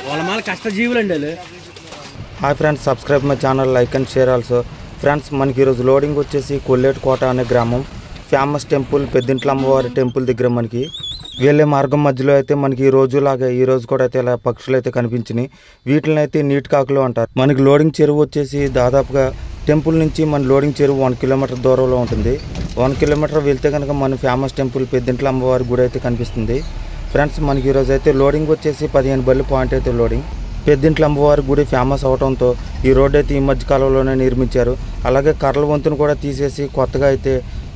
వాళ్ళ మాల కష్టజీవులండి వాళ్ళు. Hi friends, subscribe my channel, like and share also. Friends, మనకి ఈరోజు లోడింగ్ వచ్చేసి కొల్లేటికోట అనే గ్రామం, ఫేమస్ టెంపుల్ పెద్దింట్ల అమ్మవారి టెంపుల్ దగ్గర మనకి వెళ్ళే మార్గం మధ్యలో అయితే మనకి ఈ రోజులాగా ఈ రోజు కూడా అయితే ఇలా పక్షులు అయితే కనిపించినాయి. వీటిని అయితే నీటి కాకులు అంటారు. మనకి లోడింగ్ చెరువు వచ్చేసి దాదాపుగా టెంపుల్ నుంచి మన లోడింగ్ చెరువు 1 కిలోమీటర్ దూరంలో ఉంటుంది. 1 కిలోమీటర్ వెళ్తే కనుక మన ఫేమస్ టెంపుల్ పెద్దింట్ల అమ్మవారి గుడి అయితే కనిపిస్తుంది. ఫ్రెండ్స్, మనకి ఈరోజు అయితే లోడింగ్ వచ్చేసి 15 బళ్ళు పాయింట్ అయితే లోడింగ్. పెద్దింట్ల అమ్మవారి గుడి ఫేమస్ అవడంతో ఈ రోడ్డు అయితే ఈ మధ్య కాలంలోనే నిర్మించారు. అలాగే కర్రల వంతును కూడా తీసేసి కొత్తగా అయితే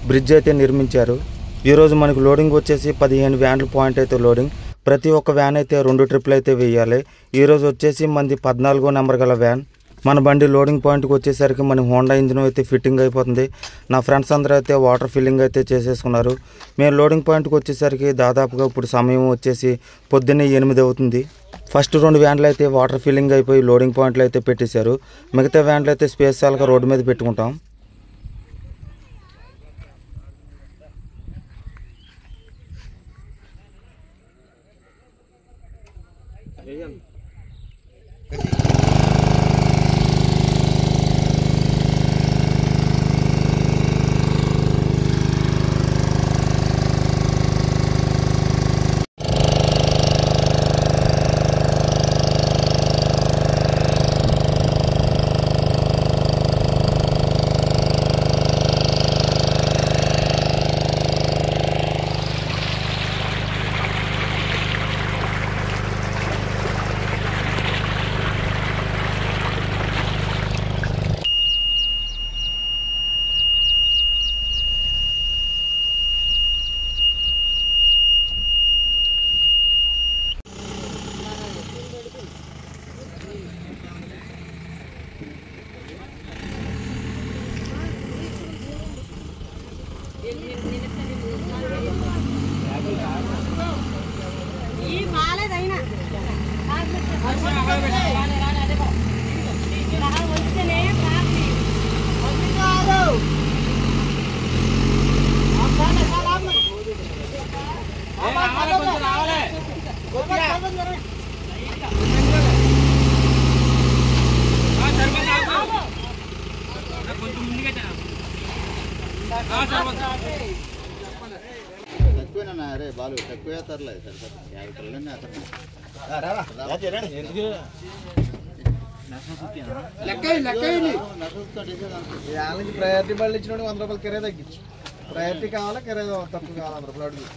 బ్రిడ్జ్ అయితే నిర్మించారు. ఈరోజు మనకు లోడింగ్ వచ్చేసి 15 వ్యాన్ల పాయింట్ అయితే లోడింగ్. ప్రతి ఒక్క వ్యాన్ అయితే 2 ట్రిప్లు అయితే వేయాలి. ఈరోజు వచ్చేసి మనది 14వ నెంబర్ గల వ్యాన్. మన బండి లోడింగ్ పాయింట్కి వచ్చేసరికి మన హోండా ఇంజిన్ అయితే ఫిట్టింగ్ అయిపోతుంది. నా ఫ్రెండ్స్ అందరూ అయితే వాటర్ ఫిల్లింగ్ అయితే చేసేసుకున్నారు. మేము లోడింగ్ పాయింట్కి వచ్చేసరికి దాదాపుగా ఇప్పుడు సమయం వచ్చేసి పొద్దున్నే 8 అవుతుంది. ఫస్ట్ 2 వ్యాన్లు అయితే వాటర్ ఫిల్లింగ్ అయిపోయి లోడింగ్ పాయింట్లు అయితే పెట్టేశారు. మిగతా వ్యాన్లు అయితే స్పేషల్గా రోడ్డు మీద పెట్టుకుంటాం. అరే బాలు తక్కువ తరలేదు ప్రయారిటీ బళ్ళు ఇచ్చిన 100 రూపాయలు కిరాయి తగ్గించు. ప్రయారిటీ కావాలా కిరాయి తక్కువ కావాలి 100 రూపాయలు అడుగు.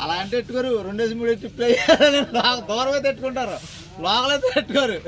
అలా అంటే పెట్టుకోరు. 2-3 ట్రిప్లు దూరం అయితే పెట్టుకుంటారు, లోకలైతే పెట్టుకోరు.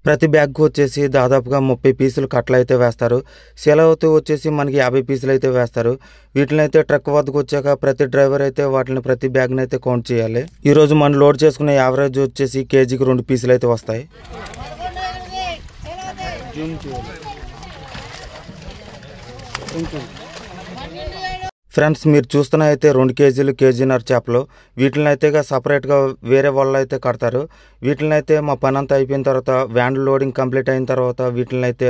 ప్రతి బ్యాగ్కు వచ్చేసి దాదాపుగా 30 పీసులు కట్టలు అయితే వేస్తారు. సెలవుతో వచ్చేసి మనకి 50 పీసులు అయితే వేస్తారు. వీటిని అయితే ట్రక్ వద్దకు వచ్చాక ప్రతి డ్రైవర్ అయితే వాటిని ప్రతి బ్యాగ్ని అయితే కౌంట్ చేయాలి. ఈరోజు మనం లోడ్ చేసుకునే యావరేజ్ వచ్చేసి కేజీకి 2 పీసులు అయితే వస్తాయి. ఫ్రెండ్స్, మీరు చూస్తున్న అయితే 2 కేజీలు కేజీన్నర చేపలు. వీటిని అయితే సపరేట్గా వేరే వాళ్ళు అయితే కడతారు. వీటిని అయితే మా పని అంతా అయిపోయిన తర్వాత వ్యాన్ లోడింగ్ కంప్లీట్ అయిన తర్వాత వీటిని అయితే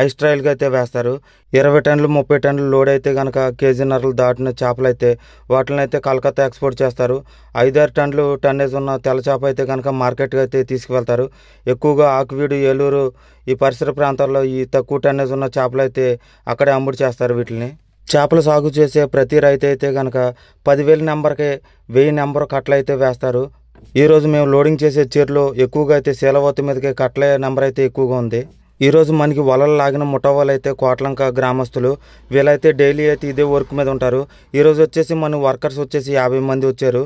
ఐస్ ట్రయల్గా అయితే వేస్తారు. 20 టన్నులు 30 టన్నులు లోడ్ అయితే కనుక కేజీన్నరలు దాటిన చేపలు అయితే వాటిని అయితే కలకత్తా ఎక్స్పోర్ట్ చేస్తారు. 5-6 టన్నులు టన్నేజ్ ఉన్న తెల్ల చేప అయితే కనుక మార్కెట్గా అయితే తీసుకువెళ్తారు. ఎక్కువగా ఆకువీడు, ఏలూరు ఈ పరిసర ప్రాంతాల్లో ఈ తక్కువ టన్నేజ్ ఉన్న చేపలు అయితే అక్కడే అమ్ముడు చేస్తారు. వీటిని చేపలు సాగు చేసే ప్రతి రైతు అయితే కనుక 10,000 నెంబర్కి 1000 నెంబర్ కట్టలు అయితే వేస్తారు. ఈరోజు మేము లోడింగ్ చేసే చీరలో ఎక్కువగా అయితే శీలవతి మీదకి కట్టల నెంబర్ అయితే ఎక్కువగా ఉంది. ఈరోజు మనకి వలలు లాగిన ముఠావాళ్ళు అయితే కోట్లంక గ్రామస్తులు. వీళ్ళైతే డైలీ అయితే ఇదే వర్క్ మీద ఉంటారు. ఈరోజు వచ్చేసి మన వర్కర్స్ వచ్చేసి 50 మంది వచ్చారు.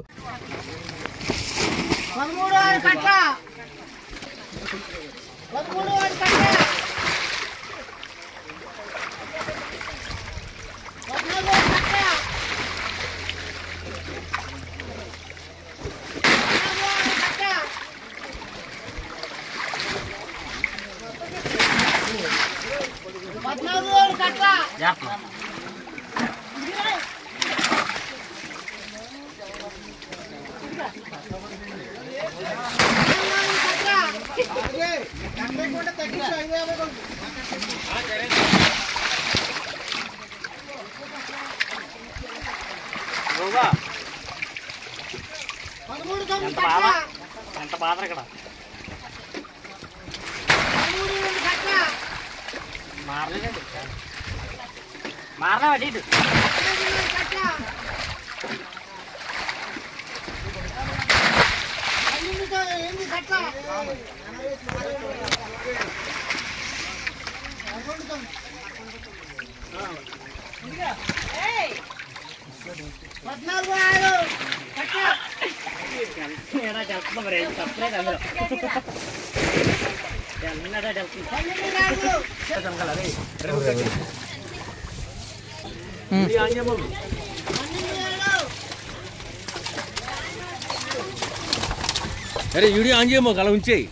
अरे वीडियो आन చేయమో అలా ఉంచేయి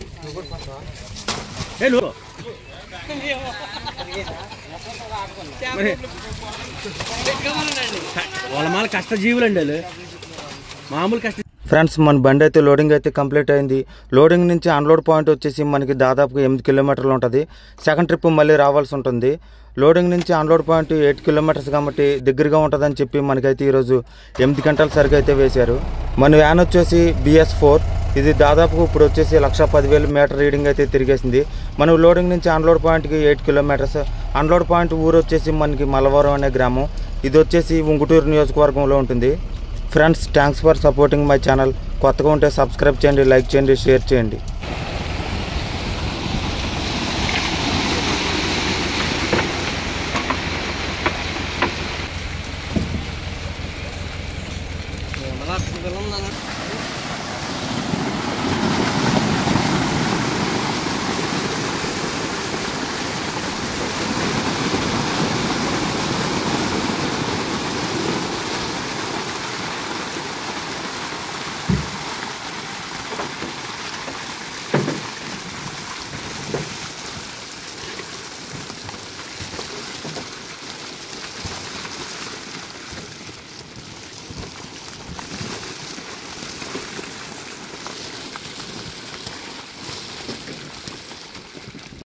వాళ్ళ మాల కష్టజీవులండి వాళ్ళు మామూలు కష్ట. ఫ్రెండ్స్, మన బండి అయితే లోడింగ్ అయితే కంప్లీట్ అయింది. లోడింగ్ నుంచి అన్లోడ్ పాయింట్ వచ్చేసి మనకి దాదాపుగా 8 కిలోమీటర్లు ఉంటుంది. సెకండ్ ట్రిప్ మళ్ళీ రావాల్సి ఉంటుంది. లోడింగ్ నుంచి అన్లోడ్ పాయింట్ 8 కిలోమీటర్స్ కాబట్టి దగ్గరగా ఉంటుందని చెప్పి మనకైతే ఈరోజు 8 గంటల సరికి అయితే వేశారు. మన వ్యాన్ వచ్చేసి BS4. ఇది దాదాపుగా ఇప్పుడు వచ్చేసి 1,10,000 మీటర్ రీడింగ్ అయితే తిరిగేసింది. మనం లోడింగ్ నుంచి అన్లోడ్ పాయింట్కి 8 కిలోమీటర్స్. అన్లోడ్ పాయింట్ ఊరు వచ్చేసి మనకి మలవరం అనే గ్రామం. ఇది వచ్చేసి ఉంగుటూరు నియోజకవర్గంలో ఉంటుంది. Friends, thanks for supporting my channel. కొత్తగా ఉంటే సబ్స్క్రైబ్ చేయండి, లైక్ చేయండి, షేర్ చేయండి. పిల్లలు